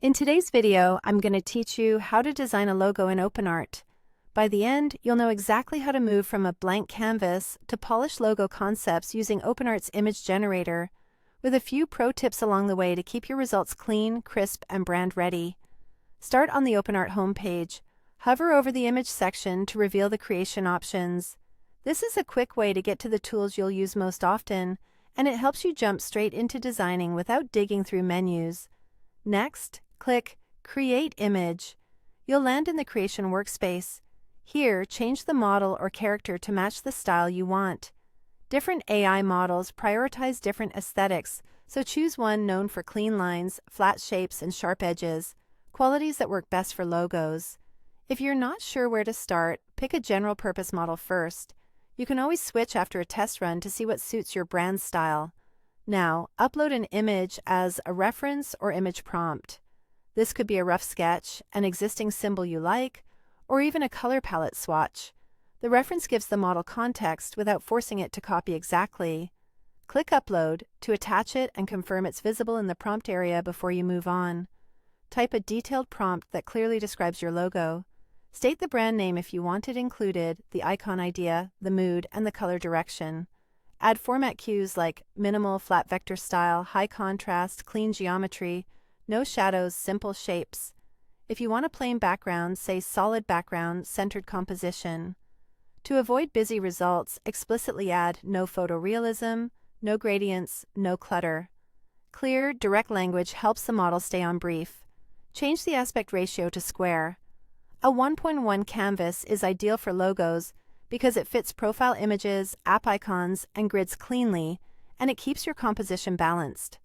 In today's video, I'm going to teach you how to design a logo in OpenArt. By the end, you'll know exactly how to move from a blank canvas to polished logo concepts using OpenArt's image generator, with a few pro tips along the way to keep your results clean, crisp, and brand ready. Start on the OpenArt homepage. Hover over the image section to reveal the creation options. This is a quick way to get to the tools you'll use most often, and it helps you jump straight into designing without digging through menus. Next, click Create Image. You'll land in the Creation workspace. Here, change the model or character to match the style you want. Different AI models prioritize different aesthetics, so choose one known for clean lines, flat shapes, and sharp edges, qualities that work best for logos. If you're not sure where to start, pick a general-purpose model first. You can always switch after a test run to see what suits your brand style. Now, upload an image as a reference or image prompt. This could be a rough sketch, an existing symbol you like, or even a color palette swatch. The reference gives the model context without forcing it to copy exactly. Click Upload to attach it and confirm it's visible in the prompt area before you move on. Type a detailed prompt that clearly describes your logo. State the brand name if you want it included, the icon idea, the mood, and the color direction. Add format cues like minimal, flat vector style, high contrast, clean geometry, no shadows, simple shapes. If you want a plain background, say solid background, centered composition. To avoid busy results, explicitly add no photorealism, no gradients, no clutter. Clear, direct language helps the model stay on brief. Change the aspect ratio to square. A 1:1 canvas is ideal for logos because it fits profile images, app icons, and grids cleanly, and it keeps your composition balanced.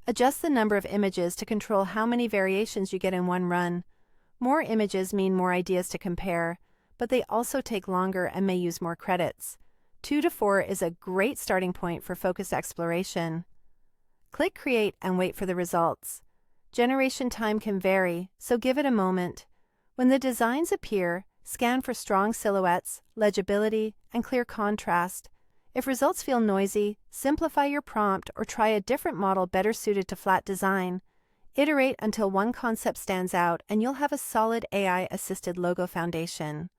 Adjust the number of images to control how many variations you get in one run. More images mean more ideas to compare, but they also take longer and may use more credits. 2 to 4 is a great starting point for focused exploration. Click Create and wait for the results. Generation time can vary, so give it a moment. When the designs appear, scan for strong silhouettes, legibility, and clear contrast. If results feel noisy, simplify your prompt or try a different model better suited to flat design. Iterate until one concept stands out and you'll have a solid AI-assisted logo foundation.